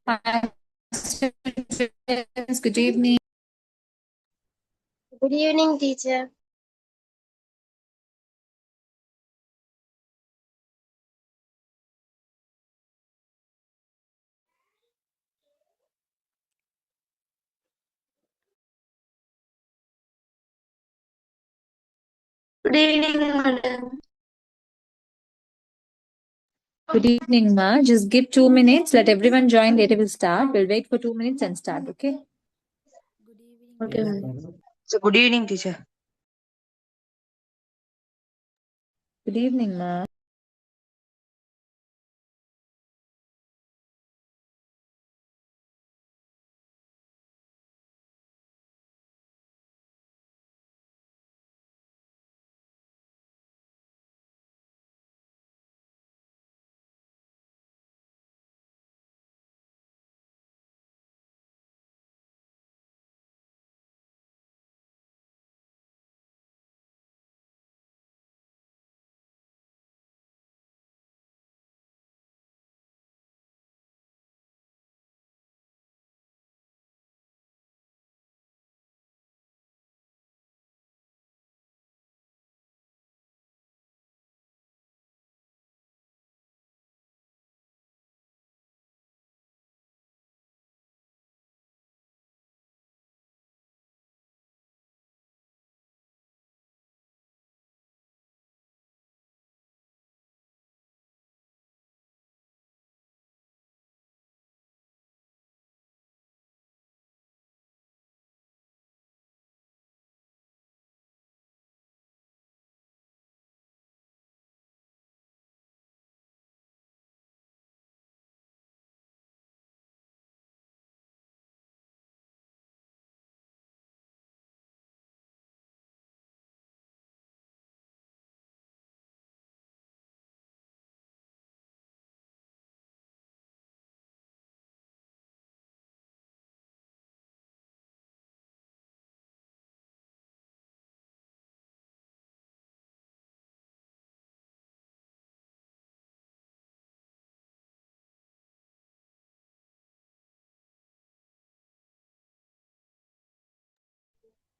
Hi, students. Good evening. Good evening, teacher. Good evening, madam. Good evening, ma. Just give 2 minutes. Let everyone join. Later we'll start. We'll wait for 2 minutes and start. Okay. Okay, madam. So good evening, teacher. Good evening, ma.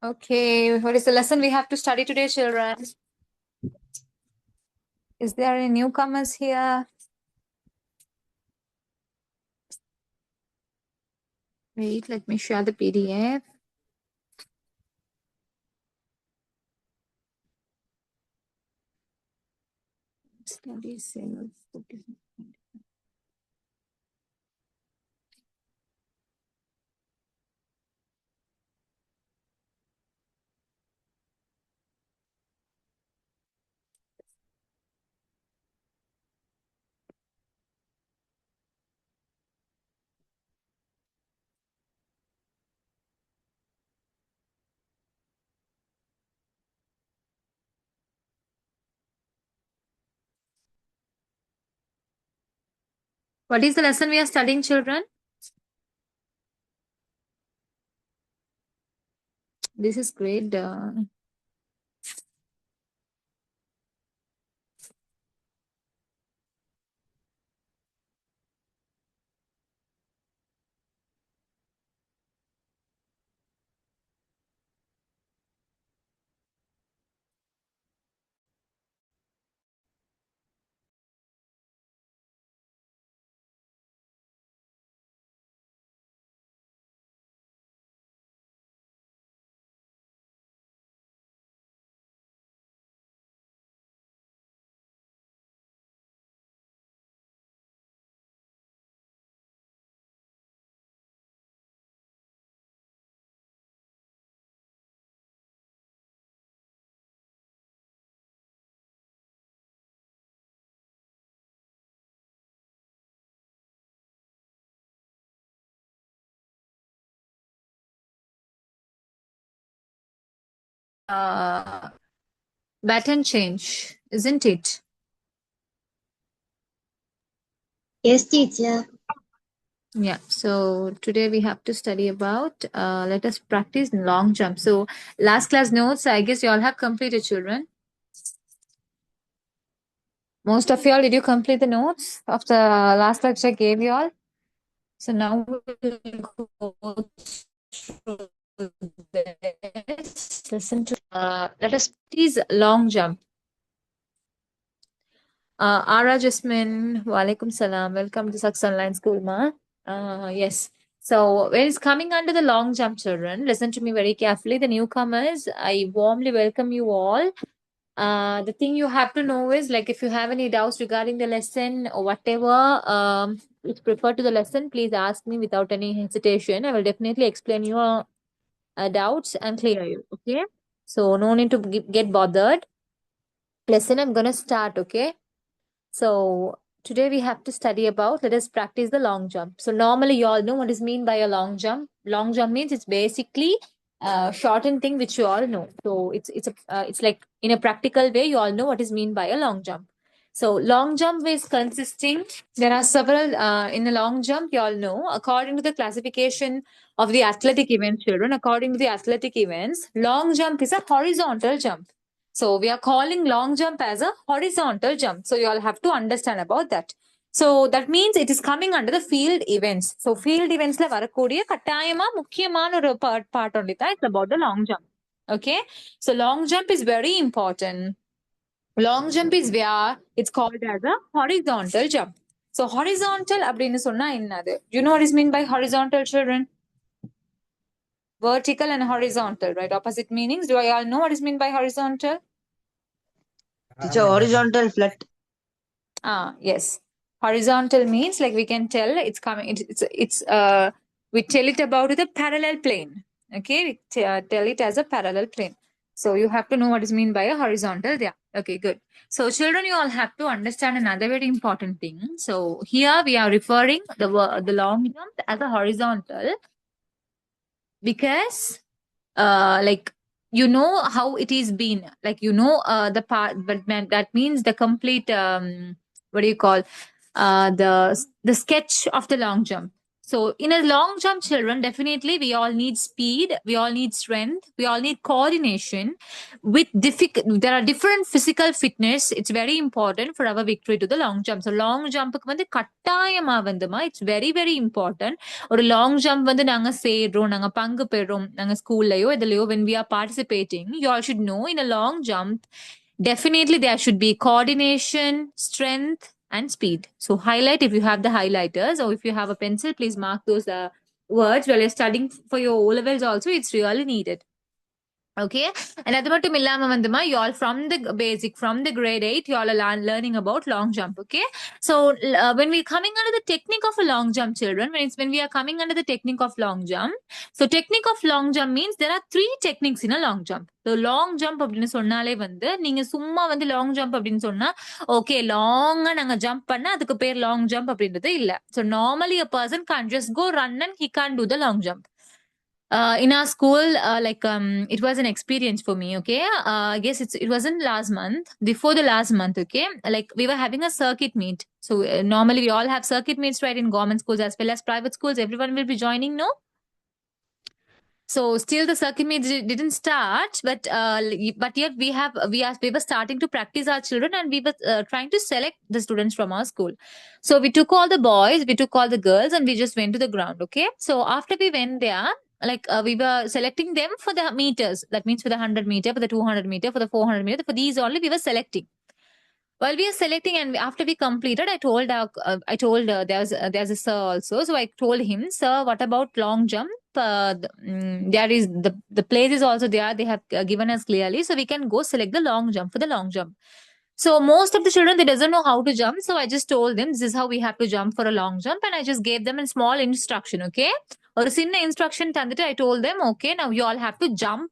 Okay. What is the lesson we have to study today, children? Is there any newcomers here? Wait, let me share the PDF. Study sales. Okay. What is the lesson we are studying, children? This is great. Pattern change, isn't it? Yes, teacher. Yeah. So today we have to study about, let us practice long jump. So last class notes, I guess you all have completed, children. Most of y'all, did you complete the notes of the last lecture I gave you all? So now we'll go through this. Listen to let us please long jump. Ara Jasmine, Walaikum Salam. Welcome to Saks Online School, Ma. Yes. So when it's coming under the long jump, children, listen to me very carefully. The newcomers, I warmly welcome you all. The thing you have to know is, like, if you have any doubts regarding the lesson or whatever, which prefer to the lesson, please ask me without any hesitation. I will definitely explain your doubts and clear you. Okay. So no need to get bothered. Lesson, I'm gonna start. Okay. So today we have to study about, let us practice the long jump. So normally you all know what is mean by a long jump. Long jump means it's basically a shortened thing which you all know. So it's like in a practical way you all know what is mean by a long jump. So long jump is consisting. There are several in a long jump. You all know according to the classification of the athletic events, children. According to the athletic events, long jump is a horizontal jump. So we are calling long jump as a horizontal jump. So you all have to understand about that. So that means it is coming under the field events. So field events la varakodiya kattayama mukkiyamaana oru part only that. It's about the long jump. Okay. So long jump is very important. Long jump is where it's called as a horizontal jump. So horizontal அப்படின்னு சொன்னா என்னது? You know what is mean by horizontal, children? Vertical and horizontal, right? Opposite meanings. Do I all know what is mean by horizontal? Teacher, horizontal flat. Yes. Horizontal means, like, we can tell it's coming. We tell it about the parallel plane. Okay, we tell it as a parallel plane. So you have to know what is mean by a horizontal there. Okay, good. So children, you all have to understand another very important thing. So here we are referring the long jump as a horizontal because like, you know how it is been, like, you know, the part, but that means the complete what do you call the sketch of the long jump. So in a long jump, children, definitely we all need speed, we all need strength, we all need coordination with there are different physical fitness. It's very important for our victory to the long jump. So long jump வந்து கட்டாயமா வந்துமா, it's very very important. ஒரு long jump வந்து நாங்க செய்றோம், நாங்க பங்கு பெறுறோம், நாங்க ஸ்கூல்லயோ இதுலயோ, when we are participating, you all should know in a long jump definitely there should be coordination, strength and speed. So highlight if you have the highlighters, or if you have a pencil, please mark those words while you're studying for your O levels also. It's really needed. Okay, and அது மட்டும் இல்லாம வந்துமா, you all from the basic, from the grade 8, you all are learning about long jump. Okay, so when we coming under the technique of a long jump, children, when we are coming under the technique of long jump, so technique of long jump means there are 3 techniques in a long jump. So long jump அப்படின்னு சொன்னாலே வந்து, நீங்க சும்மா வந்து long jump அப்படின்னு சொன்னா okay லாங்கா நாங்க ஜம்ப் பண்ணா அதுக்கு பேர் long jump அப்படின்றது இல்ல. So normally a person can't just go run and he can't do the long jump. In our school, it was an experience for me. Okay, I guess it wasn't last month, before the last month. Okay, like, we were having a circuit meet. So normally we all have circuit meets, right, in government schools as well as private schools. Everyone will be joining, no? So still the circuit meet didn't start, but yet we were starting to practice our children, and we were trying to select the students from our school. So we took all the boys, we took all the girls, and we just went to the ground. Okay, so after we went there, like, we were selecting them for the meters. That means for the 100 meter, for the 200 meter, for the 400 meter, for these only we were selecting. While we are selecting, and after we completed, I told there's a sir also. So I told him, sir, what about long jump? There is the place is also there. They have given us clearly, so we can go select the long jump for the long jump. So most of the children, they doesn't know how to jump. So I just told them this is how we have to jump for a long jump, and I just gave them a small instruction. Okay, ஒரு சின்ன instruction தந்துட்டு I told them, okay, now you all have to jump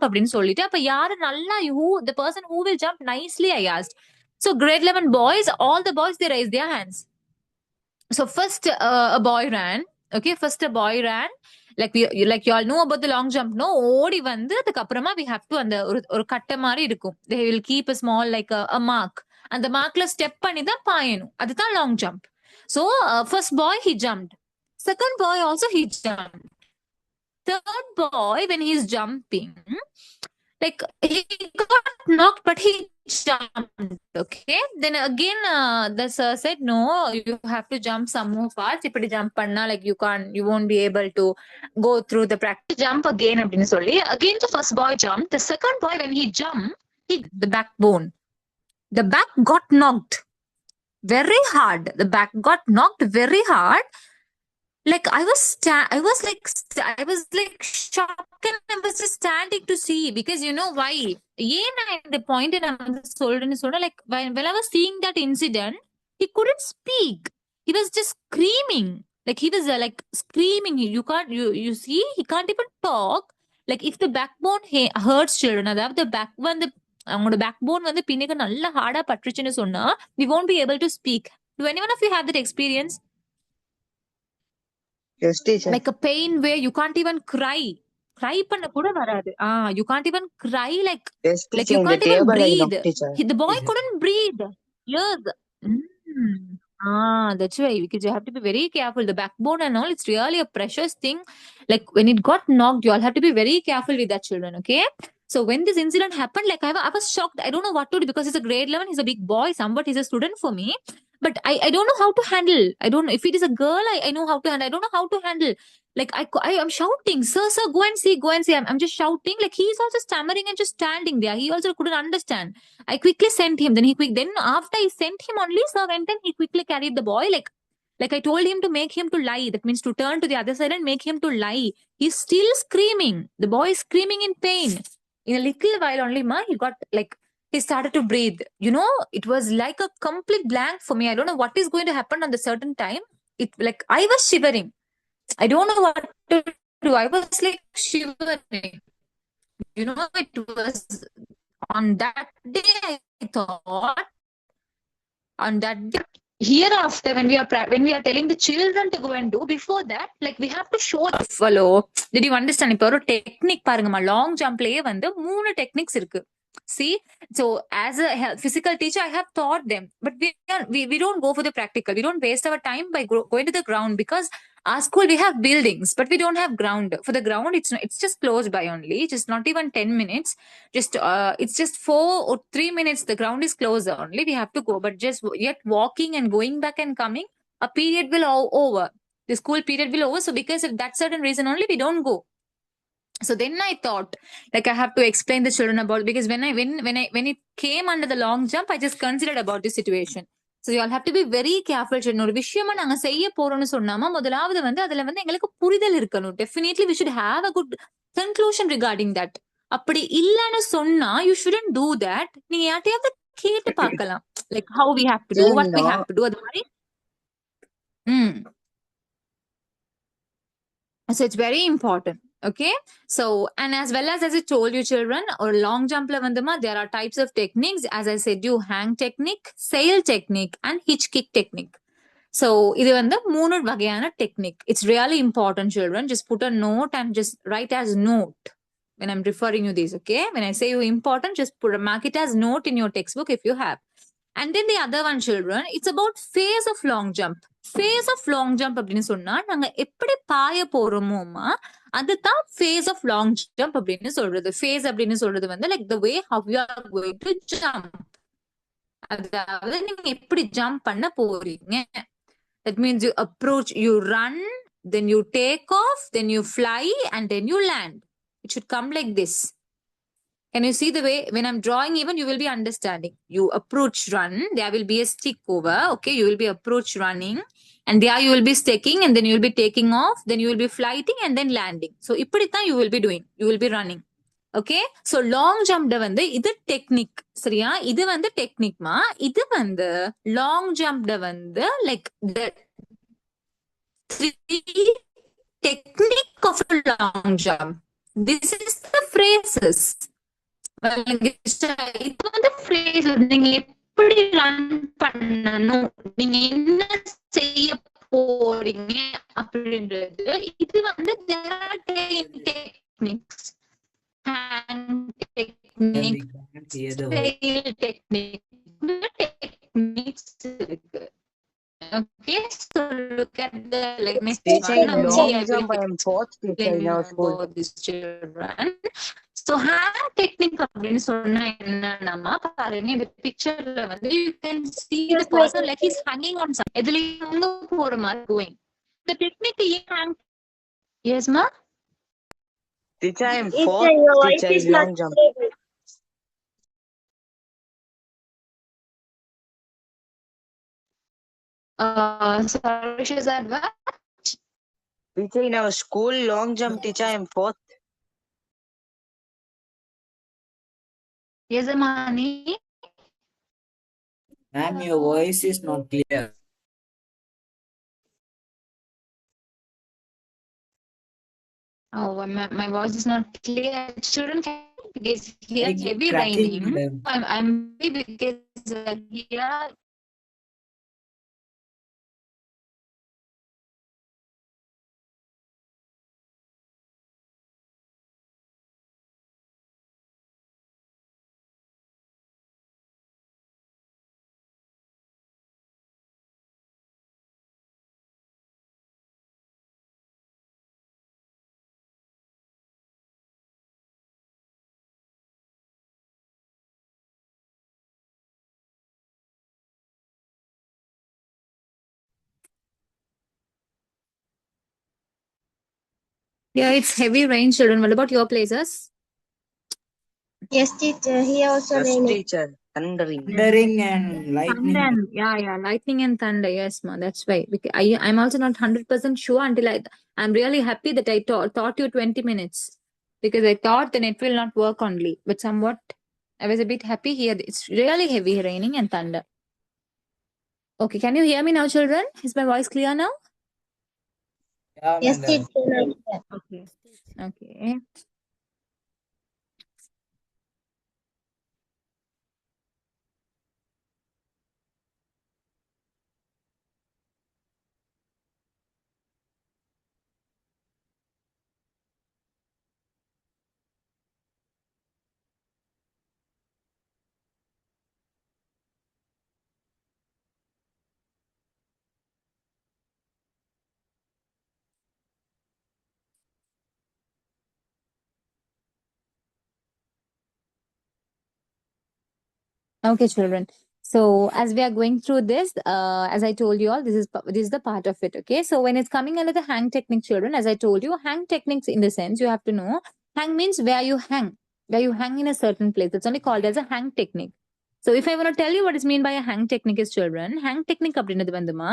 அப்படின்னு சொல்லிட்டு, அப்ப யாரு நல்லா the person who will jump nicely, I asked. So grade 11 boys, all the boys, they raised their hands. So first a boy ran. Okay, first a boy ran. Like you all know about the long jump, no? ஓடி வந்து அதுக்கு அப்புறமா we have to அந்த ஒரு கட்டை மாதிரி இருக்கும். They will keep a small, like a mark. அந்த மார்க்ல ஸ்டெப் பண்ணி தான் பாயணும். அதுதான் long jump. So first boy, he jumped. Second boy also, he jumped. Third boy, when he is jumping, Like he got knocked, but he jumped. Okay. Then again, the sir said, "No, you have to jump some more parts. If you jump panna, like you won't be able to go through the practice. Jump again." அப்படின்னு சொல்லி. Again, the first boy jumped. The second boy, when he jumped, the backbone. The back got knocked very hard. The back got knocked very hard. Like I was like shocked, and I was just standing to see, because you know why? ஏன் நான் இந்த point நான் வந்து சொல்றேன்னு சொன்னா, like when I was seeing that incident, he couldn't speak. He was just screaming. Like he was like screaming. You see, he can't even talk. Like if the backbone hurts children, அதாவது the back வந்து அவங்களோட backbone வந்து பின்னுக்கு நல்ல ஹார்டா பட்டுருச்சுன்னு சொன்னா, we won't be able to speak. Do anyone of you have that experience? Yes, teacher. Like a pain where you can't even cry பண்ண கூட வராது. You can't even cry, like Yes, you teacher. In the can't even table, I breathe. knocked, teacher. The boy couldn't breathe. Yes. Mm. That's why, because you have to be very careful. The backbone and all, it's really a precious thing. Like when it got knocked, you all have to be very careful with that children, okay? So when this incident happened, like I was shocked. I don't know what to do, because he's a grade 11, he's a big boy, somewhat he's a student for me. But I don't know how to handle. I don't know if it is a girl, I know how to handle. I don't know how to handle. Like I'm shouting, sir, go and see, go and see. I'm just shouting. Like he's also stammering and just standing there. He also couldn't understand. I quickly sent him. Then after I sent him only, sir went and he quickly carried the boy. Like I told him to make him to lie. That means to turn to the other side and make him to lie. He's still screaming. The boy is screaming in pain. In a little while only, he got like, he started to breathe. You know, it was like a complete blank for me. I don't know what is going to happen on the certain time. It like I was shivering. I don't know what to do. I was like shivering. You know, it was on that day I thought, on that day. Hereafter, when we are telling the children to go and do, before that, like we have to show follow. Did you understand? இப்போ ஒரு technique பாருங்கம்மா, long ஜம்ப்லயே வந்து 3 techniques இருக்கு. See, so as a physical teacher, I have taught them, but we don't go for the practical. We don't waste our time by going to the ground, because our school we have buildings, but we don't have ground. For the ground, it's just close by only, just not even 10 minutes. Just it's just 4 or 3 minutes. The ground is closer only. We have to go, but just yet walking and going back and coming, a period will over. The school period will over. So because of that certain reason only, we don't go. So then I thought, like I have to explain the children about, because when it came under the long jump, I just considered about this situation. So you all have to be very careful. children. ஒரு விஷயமா நாங்க செய்ய போறோம்னு சொன்னாமா, முதலாவது வந்து அதுல வந்து எங்களுக்கு புரிதல் இருக்கணும். Definitely we should have a good conclusion regarding that. அப்படி இல்லைன்னு சொன்னா, you shouldn't do that. நீங்க யார்ட்டையாவது கேட்டு பார்க்கலாம். Like how we have to do, what we have to do. அது மாதிரி. So it's very important. Okay. So, and as well as I told you, children, or long jump lavandama, there are types of techniques. As I said, you hang technique, sail technique, and hitch kick technique. So, இது வந்து 3 வகையான technique. It's really important, children. Just put a note and just write as note when I'm referring you these. Okay. When I say you important, just mark it as note in your textbook if you have. And then the other one, children, it's about phase of long jump. Phase of long jump அப்படின்னு சொன்னா, நாங்க எப்படி பாய போறோமோமா, அதுதான் phase of long jump அப்படின்னு சொல்றது. Phase அப்படின்னு சொல்றது வந்து like the way how you are going to jump. அதாவது நீங்க எப்படி ஜம்ப் பண்ண போறீங்க. That means you approach, you run, then you take off, then you fly, and then you land. It should come like this. Can you see the way when I'm drawing? Even you will be understanding. You approach, run. There will be a stick over. Okay, you will be approach, running, and there you will be sticking, and then you will be taking off. Then you will be flying, and then landing. So இப்படித்தான் you will be doing. You will be running. Okay. So long jump வந்து இது technique, சரியா? இது வந்து டெக்னிக்மா. இது வந்து long jump வந்து like the 3 technique of a long jump. This is the phrases. இது வந்து phrase, நீங்க எப்படி ரன் பண்ணணும், நீங்க என்ன செய்ய போறீங்க அப்படின்றது. இது வந்து techniques, hand technique, sail technique, techniques இருக்கு. Okay, so look at the Teacher, in long jump, I am fourth teacher in our school. these children. So hand technique அப்படின்னு சொன்னா என்னன்னா பாருங்க இந்த பிக்சர்ல வந்து you can see the Excuse me, person like he's hanging on something. எதுலயும் வந்து போற மாதிரி going. The technique hang. Yes, ma. Teacher, I'm teacher, fourth. your voice Teacher is is not long jump. clear. Sorry, Shazad, what? Teacher, in our school long jump, teacher, I'm fourth. Yes, Amani. Ma'am, your voice is not clear. Oh, my voice is not clear. Children can because here Like heavy cracking, raining. madam. I'm because here. Yeah, it's heavy rain, children. What about your places? Yes, teacher. Here also Yes, raining. teacher. Thundering. Thundering and lightning. Thunder, yeah, lightning and thunder. Yes, ma, that's why. Because I'm also not 100% sure until I'm really happy that I taught you 20 minutes because I thought the net will not work only. But somewhat, I was a bit happy here. It's really heavy raining and thunder. Okay, can you hear me now, children? Is my voice clear now? Yeah, Yes, madam. teacher. Like that. Okay. Okay. Okay, children. So as we are going through this, as I told you all, this is the part of it. Okay. So when it's coming under the hang technique, children, as I told you, hang techniques in the sense you have to know hang means where you hang in a certain place. It's only called as a hang technique. So if I want to tell you what is mean by a hang technique is children, hang technique அப்படின்றது வந்துமா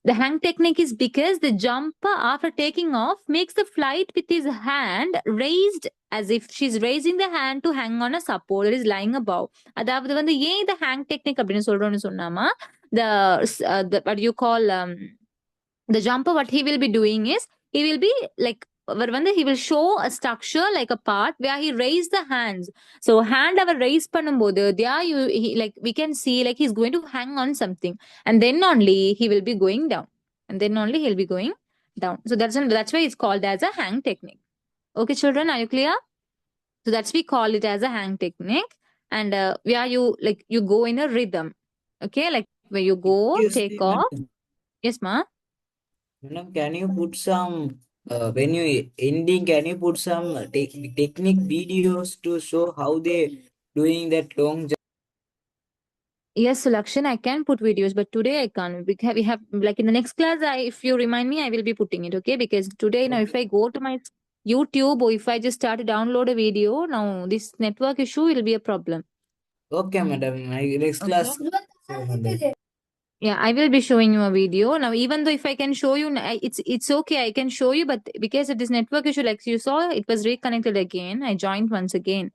the hang technique is because the jumper after taking off makes the flight with his hand raised as if she's raising the hand to hang on a support that is lying above. அதாவது வந்து ஏன் இந்த hang technique அப்படின்னு சொல்றோம்னு சொன்னாமா the what you call the jumper what he will be doing is he will be like he will show a structure like a part where he raised the hands. So hand our raise பண்ணும்போது there like we can see like he's going to hang on something and then only he will be going down and then only he'll be going down. So that's why it's called as a hang technique. Okay, children, are you clear? So that's we call it as a hang technique and where you like you go in a rhythm. Okay, like where you go Excuse take me, off. madam. Yes, ma. Madam, can you put some when you ending? Can you put some technique videos to show how they doing that long jump? Yes, Sulakshan, I can put videos, but today I can't. We have like in the next class, if you remind me, I will be putting it, okay? Because today, now, if I go to my YouTube or if I just start to download a video, now this network issue will be a problem. Okay, madam. Next Okay. class. So, madam. Yeah, I will be showing you a video. Now, even though if I can show you, it's okay, I can show you, but because of this network issue, like you saw, it was reconnected again. I joined once again.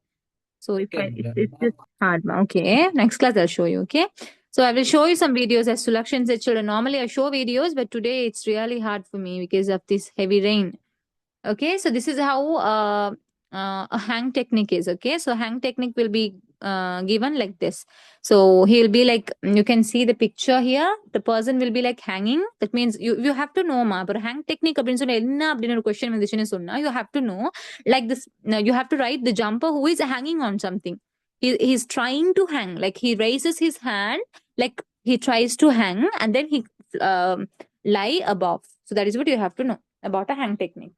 So if Okay, it's madam. just hard. Okay. Next class I'll show you. Okay. So I will show you some videos as Sulakshan said, children. Normally I show videos, but today it's really hard for me because of this heavy rain. Okay. So this is how a hang technique is. Okay. So hang technique will be given like this. So he'll be like, you can see the picture here. The person will be like hanging. That means you have to know ma. But hang technique அப்படின்னு சொன்னா என்ன அப்படின்னு ஒரு question வந்துச்சுன்னு சொன்னா you have to know like this. You have to write the jumper who is hanging on something. He's trying to hang. Like he raises his hand, like he tries to hang, and then he lie above. So that is what you have to know about a hang technique.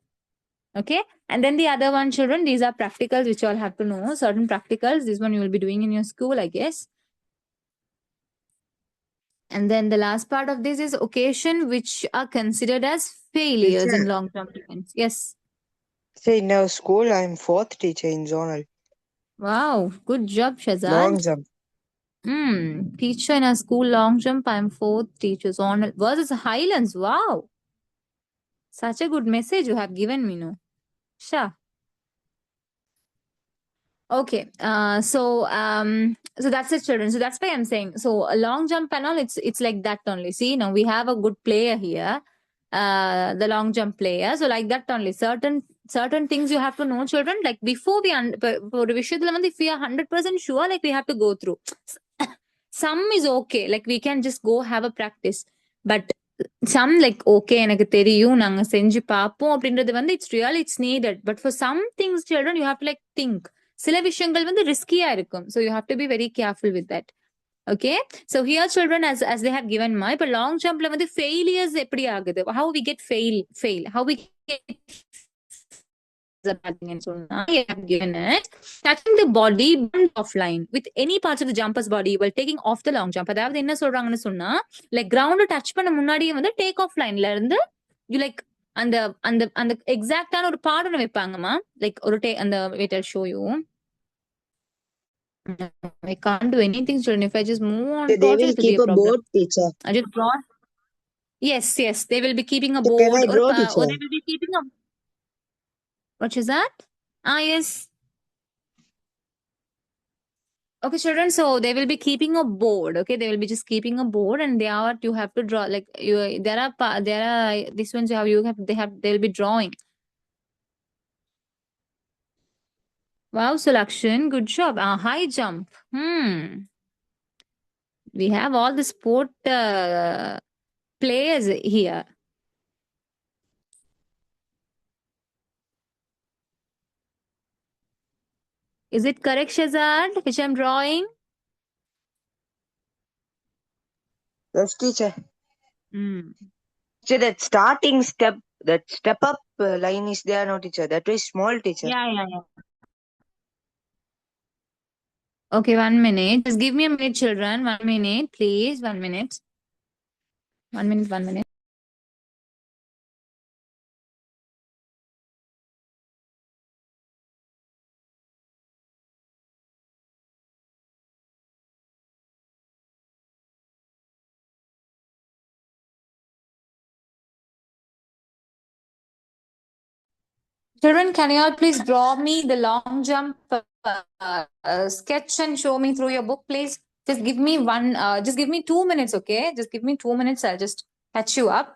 Okay. And then the other one, children, these are practicals which you all have to know. Certain practicals. This one you will be doing in your school, I guess. And then the last part of this is occasion which are considered as failures in Teacher, long-term events. Yes. say in our school, I'm fourth teacher in zonal. Wow. Good job, Long Shazad. jump. Teacher in a school long jump. I'm fourth. Teachers on versus Highlands. Wow. Such a good message you have given me, no? Sure. Okay. So that's it, children. So that's why I'm saying. So a long jump and all, it's like that only. See, now we have a good player here. The long jump player. So like that only. Certain things you have to know, children. Like before for if we are 100% sure, like we have to go through. Some is okay. Like we can just go have a practice. But some like okay எனக்கு தெரியும் நாங்க செஞ்சு பார்ப்போம் அப்படின்றது வந்து it's needed. But for some things, children, you have to like think. சில விஷயங்கள் வந்து ரிஸ்கியா இருக்கும். So you have to be very careful with that. Okay. So here, children, as they have given my, but long jumpல வந்து failures எப்படி ஆகுது? How we get fail? How we get சொன்னா you have given it touching the body bend offline with any parts of the jumper's body while taking off the long jump. அதாவது என்ன சொல்றாங்கன்னு சொன்னா like ground touch பண்ண முன்னாடியே வந்து take off லைன்ல இருந்து யூ லைக் அந்த அந்த அந்த எக்ஸாக்டான ஒரு பாடம் வைப்பாங்கம்மா லைக் ஒரு அந்த wait I'll show you. I can't do anything, children. If I just move on They towards it, will it will be keep a a problem. board, teacher. I just draw. Yes, they will be keeping a So can board I draw, or teacher? they will be keeping a. What is that? Yes. Okay, children. So they will be keeping a board. Okay, they will be just keeping a board, and you have to draw like you. There are this ones they'll be drawing. Wow, Sulakshan, good job. High jump. We have all the sport players here. Is it correct, Shazad, which I'm drawing? Yes, teacher. Hmm. So that starting step, that step up line is there, no, teacher. That is small, teacher. Yeah. Okay, 1 minute. Just give me a minute, children. 1 minute, please. 1 minute. 1 minute, 1 minute. Children, can you all please draw me the long jump sketch and show me through your book, please? Just give me 2 minutes, okay? Just give me 2 minutes. I'll just catch you up.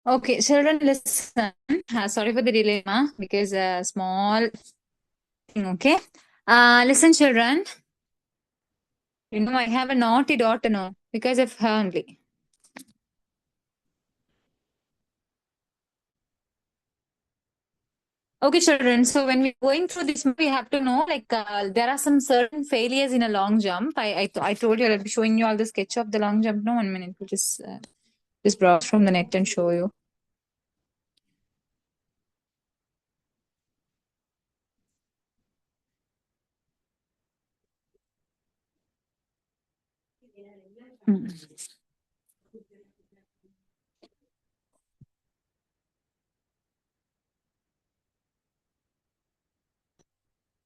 Okay, children, listen. Sorry for the delay, ma, because a small thing, okay? Listen, children. You know, I have a naughty daughter now because of her only. Okay, children. So when we're going through this, we have to know like there are some certain failures in a long jump. I told you I'll be showing you all the sketch of the long jump. No, 1 minute. We'll just browse from the net and show you. Hmm.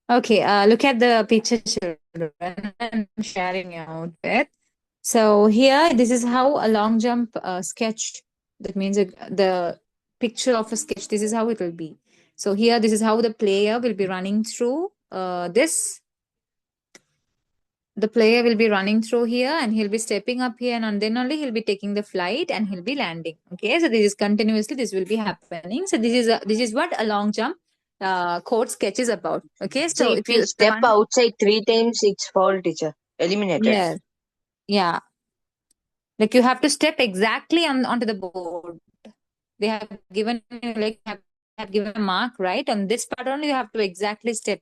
Okay, look at the picture, children. I'm sharing out with. So here, this is how a long jump sketch. That means the picture of a sketch. This is how it will be. So here, this is how the player will be running through this. The player will be running through here and he'll be stepping up here and then only he'll be taking the flight and he'll be landing. Okay, so this is continuously this will be happening. So this is what a long jump code sketch is about. Okay, So so if if we you the step one outside 3 times, it's fall, teacher. Eliminated. yeah yeah like you have to step exactly onto the board. They have given you like have given a mark right on this part only you have to exactly step.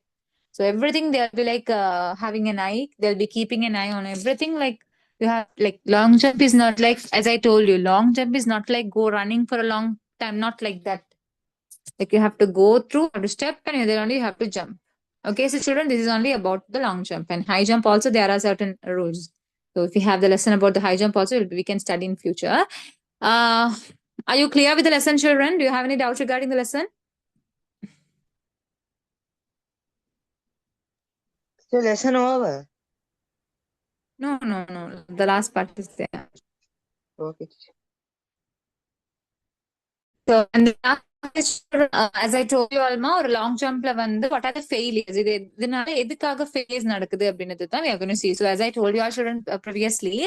So everything they'll be like having an eye. They'll be keeping an eye on everything. Like you have like long jump is not like as I told you. Long jump is not like go running for a long time. Not like that. Like you have to go through have to step and then only you have to jump. Okay, so children, this is only about the long jump and high jump. Also, there are certain rules. So if we have the lesson about the high jump, also we can study in future. Uh, are you clear with the lesson, children? Do you have any doubts regarding the lesson? So lesson over. No, no, no. The last part is there. Okay, teacher. So, and the last question, as I told you Alma, ஒரு long jumpல வந்து what are the failures? இதனால எதுக்காக failures நடக்குது அப்படின்றது தான் we are going to see. So, as I told you all children previously,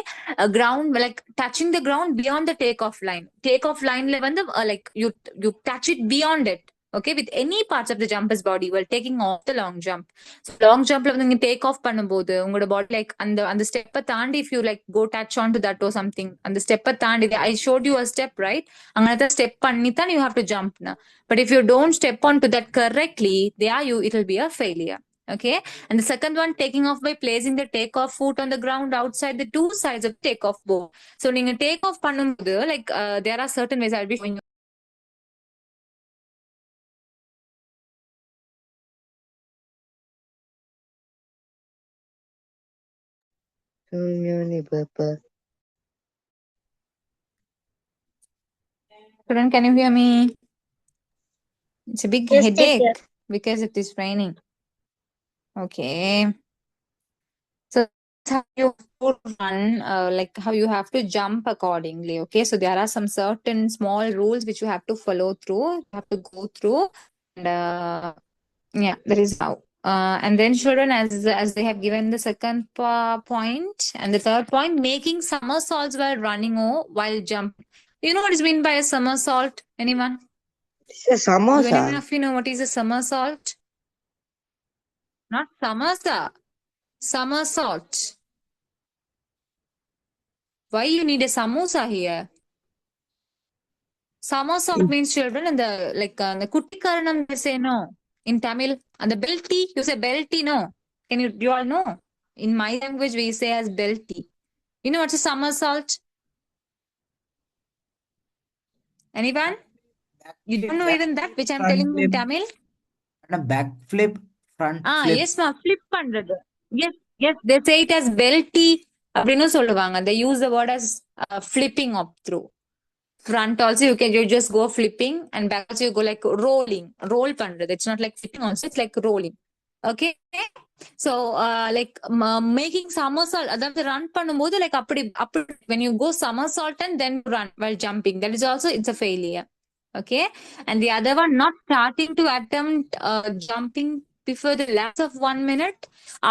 ground like touching the ground beyond the takeoff line. Takeoff lineல வந்து like you touch it beyond it. Okay, with any parts of the jumper's body while taking off the long jump. So, long jumpல வந்து நீங்க take off பண்ணும்போது உங்களோட body like அந்த ஸ்டெப்பை தாண்டி if you like go touch on to that or something அந்த ஸ்டெப்பை தாண்டி I showed you a step right அங்கதான் step பண்ணி தான் you have to jump na. But if you don't step onto that correctly there you it will be a failure. Okay, and the second one taking off by placing the takeoff foot on the ground outside the two sides of takeoff board. So நீங்க take off பண்ணும்போது like there are certain ways I'll be showing you. Children, can you hear me? It's a big Yes, headache teacher. because it is raining. Okay. So that's how you have to run, like how you have to jump accordingly. Okay. So there are some certain small rules which you have to follow through, you have to go through. And yeah, that is how. And then children, as they have given the second point and the third point, making somersaults while running or while jumping. You know what is mean by a somersault? Anyone? It's a Do anyone samosa. of you know what is a somersault? Not samosa. Somersault. Why you need a samosa here? Samosa means children and the like the kuttikaranam they say no. In Tamil, and the belty, you say belty, no. Can you all know? In my language, we say as belty. You know what's a somersault? Anyone? You don't know even that, which I'm telling you in Tamil? And a backflip, front flip. Yes, ma, flip பண்றது. Yes, yes, they say it as belty அப்படின்னு சொல்லுவாங்க. They use the word as flipping up through. Front also you just go flipping and back also you go like roll பண்றது. It's not like flipping also, it's like rolling. Okay, so like making somersault அதாவது run பண்ணும்போது like அப்படி when you go somersault and then run while jumping, that is also it's a failure. Okay, and the other one not starting to attempt jumping before the lapse of 1 minute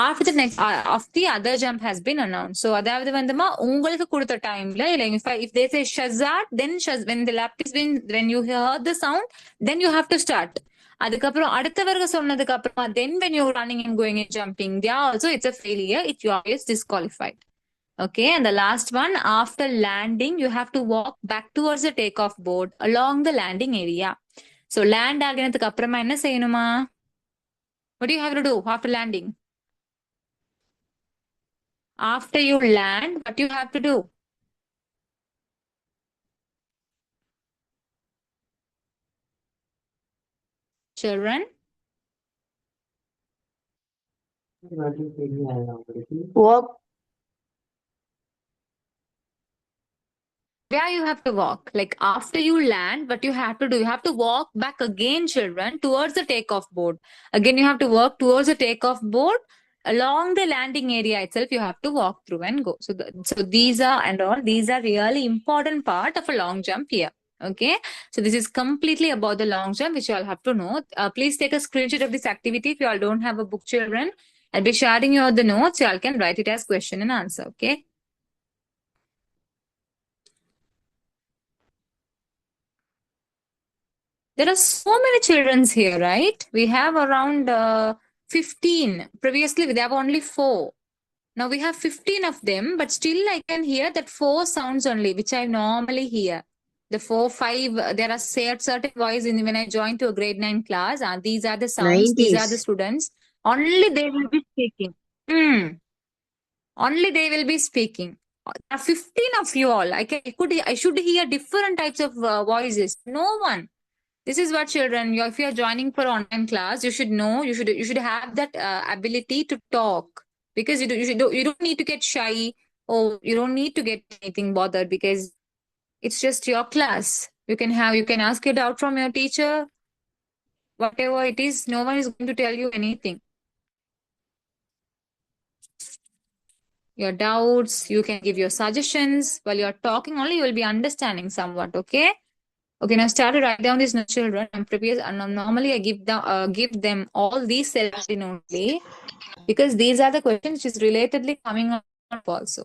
after the next of the other jump has been announced. So அதாவது வந்துமா உங்களுக்கு கொடுத்த டைம்ல இல்ல if they say Shazad, then when the lap is been when you hear the sound, then you have to start. அதுக்கப்புறம் அடுத்தவர்க சொன்னதுக்கு அப்புறமா then when you're running and going and jumping, there also it's a failure. You are disqualified. Okay, and the last one, after landing, you have to walk back towards the takeoff board along the landing area. So land ஆகினதுக்கு அப்புறமா என்ன செய்யணுமா? What do you have to do after landing? After you land, what you have to do? Children? Walk. Where you have to walk? Like after you land, what you have to do? You have to walk back again, children, towards the takeoff board. Again, you have to walk towards the takeoff board. Along the landing area itself, you have to walk through and go. So these are really important part of a long jump here. Okay, so this is completely about the long jump, which you all have to know. Please take a screenshot of this activity if you all don't have a book, children. I'll be sharing you all the notes. You all can write it as question and answer. Okay. There are so many children here, right? We have around 15. Previously, we have only 4. Now we have 15 of them, but still I can hear that 4 sounds only, which I normally hear. The 4, 5, there are certain voice in when I join to a grade 9 class. These are the sounds, these are the 90s. students. Only they will be speaking. Only they will be speaking. There are 15 of you all. I should hear different types of voices. No one. This is what children, if you are joining for online class, you should know, you should have that ability to talk, because you don't need to get shy, or you don't need to get anything bothered, because it's just your class. You can ask your doubt from your teacher, whatever it is. No one is going to tell you anything. Your doubts, you can give your suggestions. While you're talking only, you will be understanding somewhat. Okay. Okay, now start to write down these notes, children. I'm prepared. Normally, I give them all these selected only, because these are the questions which is relatedly coming up also.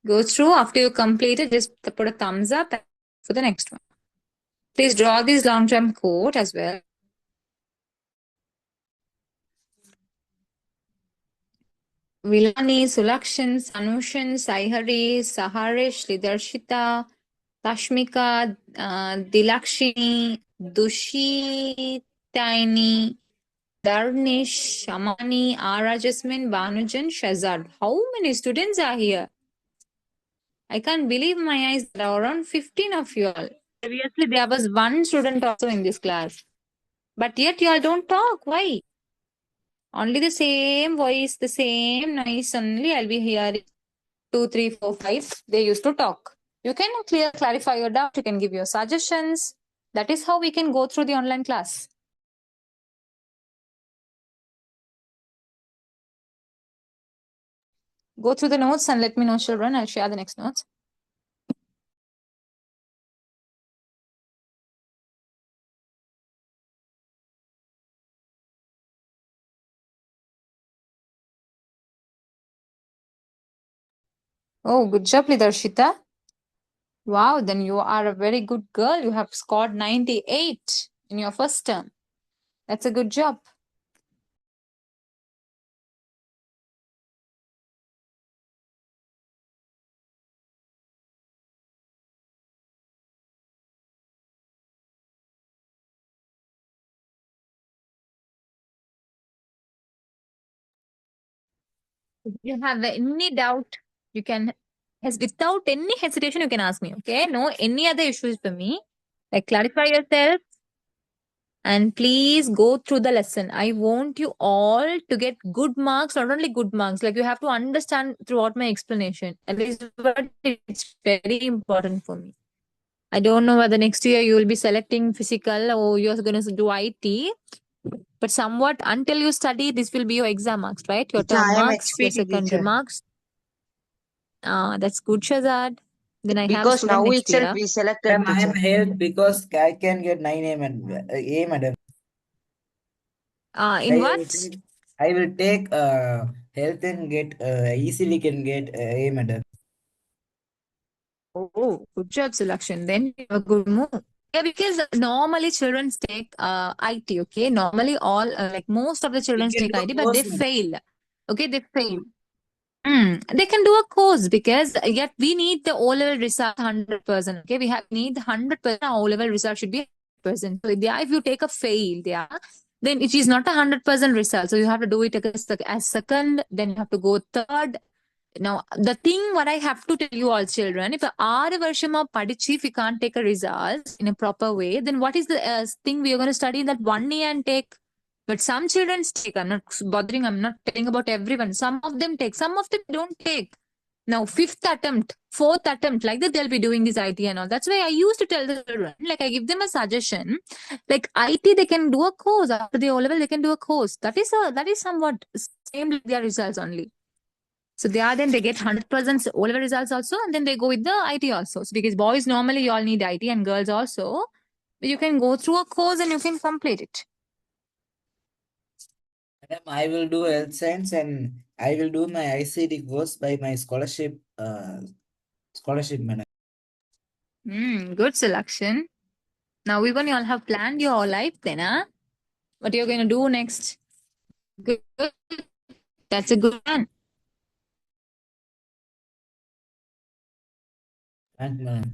Go through. After you complete it, just put a thumbs up for the next one. Please draw this long jump quote as well. Vilani, Sulakshan, Sanushan, Saihari, Saharish, Lidarshita, Tashmika, Dilakshini, Dushitaini, Darnish, Shamani, Ara Jasmine, Banujan, Shazad. How many students are here? I can't believe my eyes. There are around 15 of you all. Previously, there was one student also in this class. But yet you all don't talk. Why? Only the same voice, the same noise only I'll be hearing. 2, 3, 4, 5. They used to talk. You can clarify your doubt. You can give your suggestions. That is how we can go through the online class. Go through the notes and let me know, children. I'll share the next notes. Oh, good job, Lidarshita. Wow, then you are a very good girl. You have scored 98 in your first term. That's a good job. If you have any doubt, you can, without any hesitation, you can ask me. Okay, no any other issues for me. Like, clarify yourself and please go through the lesson. I want you all to get good marks, not only good marks, like you have to understand throughout my explanation. At least it's very important for me. I don't know whether next year you will be selecting physical or you're going to do IT. But somewhat, until you study, this will be your exam marks, right? Your Teacher, term I am marks, your XPT secondary teacher. marks. That's good, Shazad. Then I have a Because student now next itself year. we selected Madam, I am teacher. helped because I can get 9 A, A, madam. In I will what? take, I will take health and get easily can get A, madam. Oh, good job selection. Then you have a good move. Yeah, because normally children take IT. Okay, normally all like most of the We children can take do a IT, but they course, madam. fail. Okay, they fail. They can do a course because yet we need the O-level result 100%. Okay, we have need 100%. Our O-level result should be 100%. So if you take a fail, then it is not 100% result. So you have to do it as second. Then you have to go third. Now, the thing what I have to tell you all children, if ஆறு வருஷமா படிச்சு if we can't take a result in a proper way, then what is the thing we are going to study in that 1 year and take? But some children take. I'm not bothering. I'm not telling about everyone. Some of them take. Some of them don't take. Now, fifth attempt, fourth attempt, like that, they'll be doing this IT and all. That's why I used to tell the children, like I give them a suggestion, like IT, they can do a course after the O level. They can do a course. That is somewhat same with their results only. So then they get 100% O level results also, and then they go with the IT also. So because boys normally you all need IT and girls also, you can go through a course and you can complete it. Madam, I will do health science and I will do my ICT course by my scholarship, madam. Good selection. Now even you all have planned your life then, huh? What you're going to do next? Good. That's a good plan. Thank you, madam.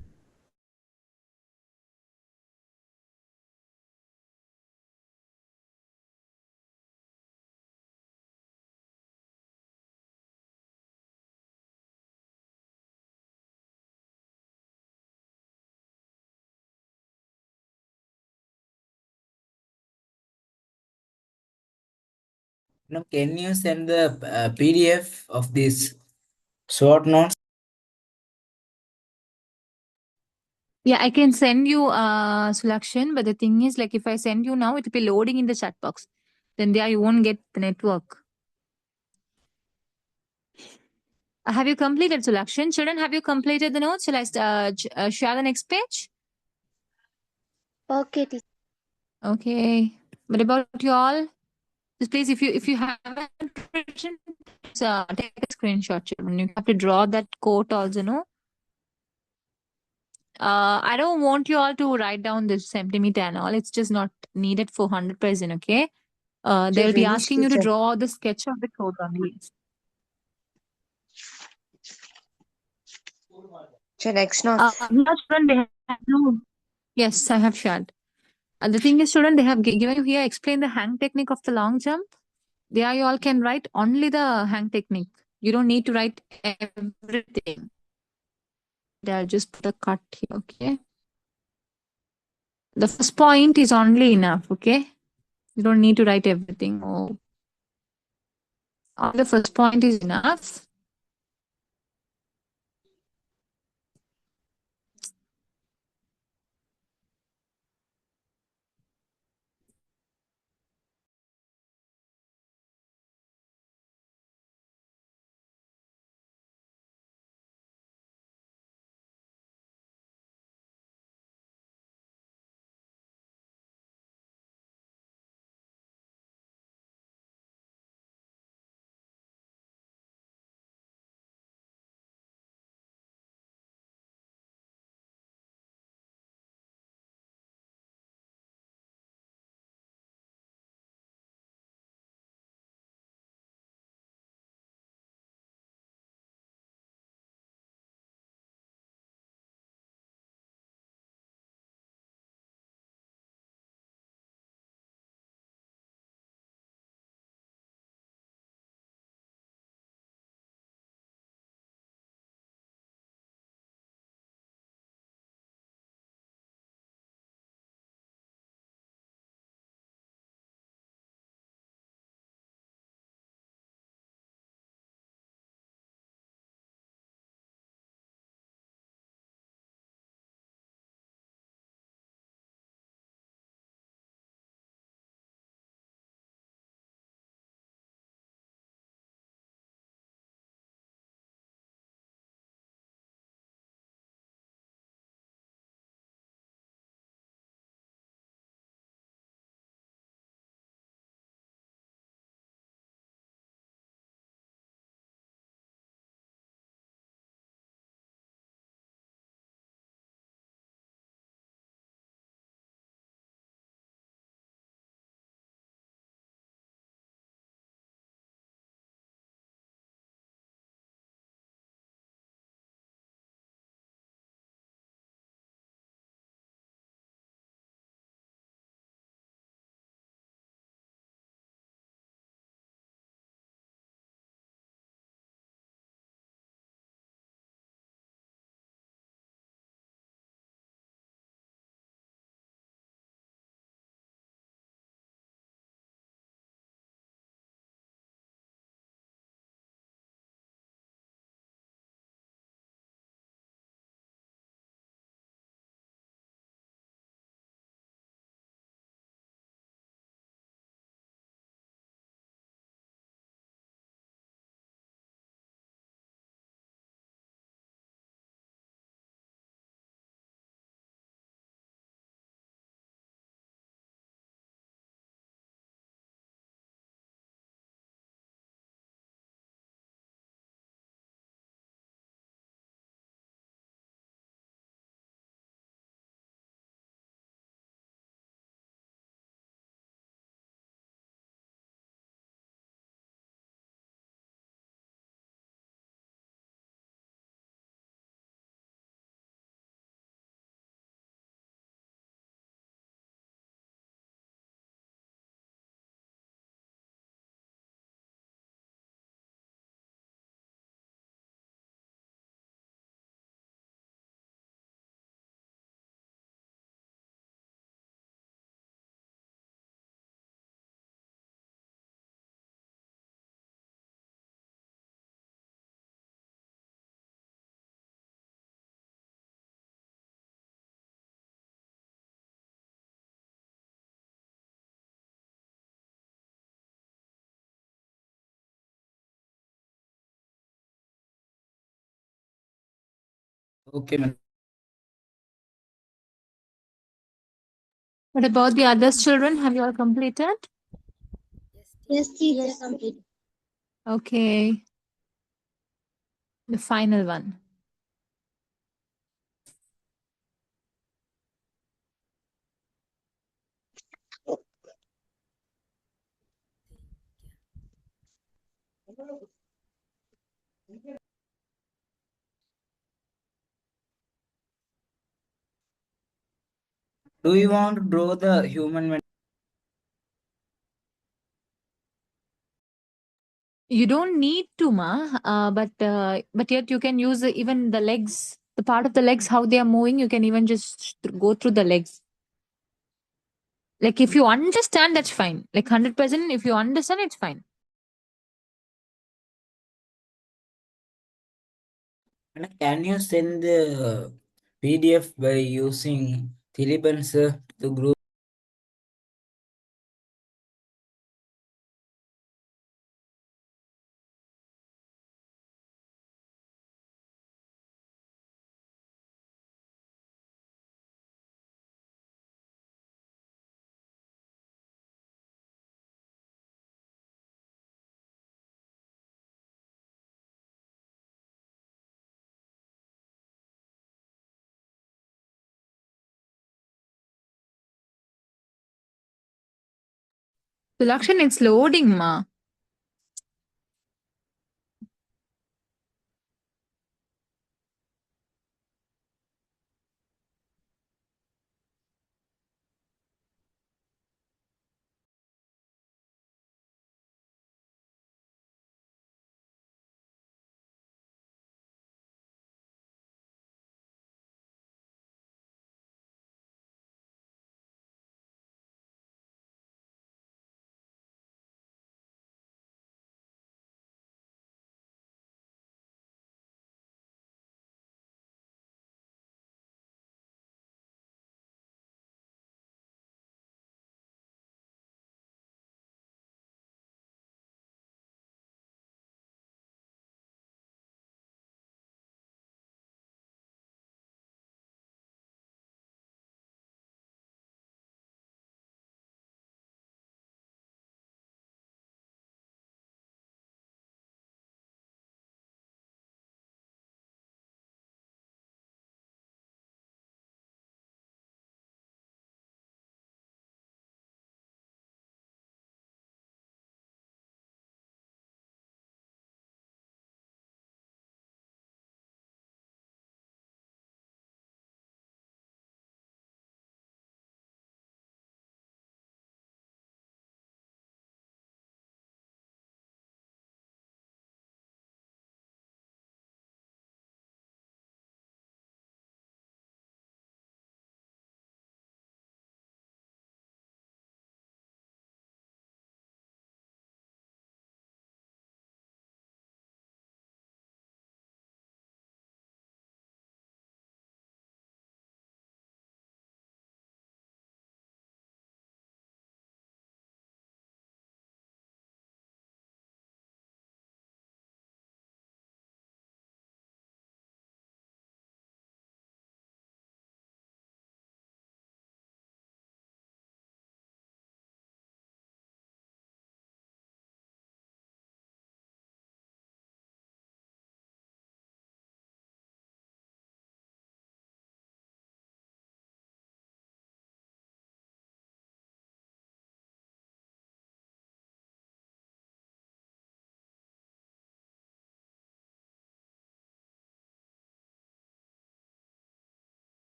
Now, can you send the PDF of this short notes? Yeah, I can send you selection, but the thing is, like, if I send you now, it will be loading in the chat box. Then there you won't get the network. Have you completed selection? Children, have you completed the notes? Shall I share the next page? Okay, teacher. Okay. What about you all? Just please, if you haven't written, take a screenshot, children. You have to draw that quote also, no? I don't want you all to write down this centimeter and all. It's just not needed for 100%, okay? Teacher, They'll be finish, asking you to teacher. draw the sketch of the quote only. Teacher, next note. No, children, they have no. Yes, I have shared. The thing is, student, they have given you here, explain the hang technique of the long jump. There you all can write only the hang technique. You don't need to write everything. I'll just put a cut here, okay? The first point is only enough, okay? You don't need to write everything. Oh, only the first point is enough. Okay, madam. What about the others children? Have you all completed? Yes, teacher, complete. Okay. The final one. Do you want to draw the human? You don't need to, ma. But yet you can use even the legs, the part of the legs, how they are moving. You can even just go through the legs. Like if you understand, that's fine. Like 100%, if you understand, it's fine. Madam, can you send the PDF by using THILEEBAN sir to the group? So Lakshan, it's loading, ma.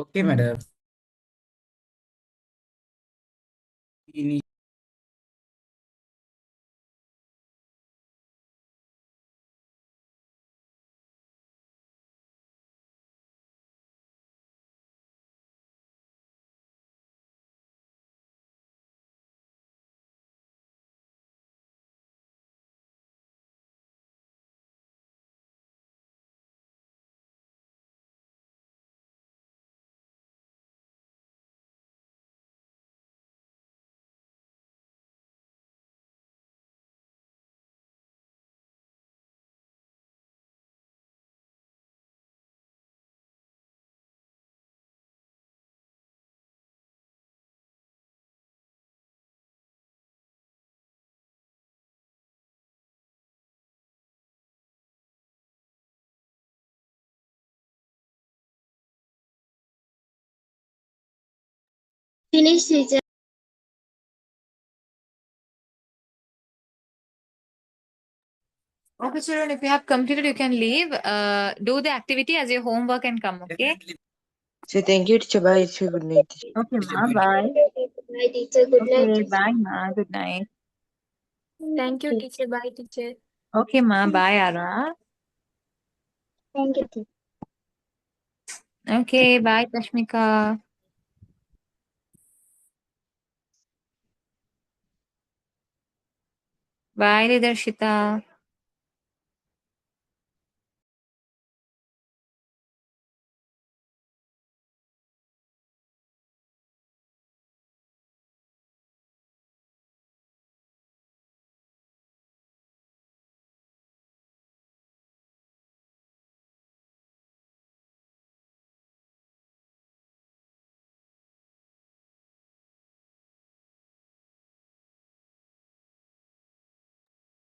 Okay, madam. Ini Finish, teacher. Okay, children, if you have completed, you can leave. Do the activity as your homework and come, okay? definitely. So thank you, teacher. Bye. Teacher. Good night. Teacher. Okay, Teacher, ma, good bye. Good night, teacher. Good night, Okay, teacher. bye, ma. Good night. Thank you, teacher. Bye, teacher. Okay, ma, bye, Ara. Thank you, teacher. Okay, bye, Tashmika. Bye, Lidarshita.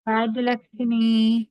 Bye, Dilakshini.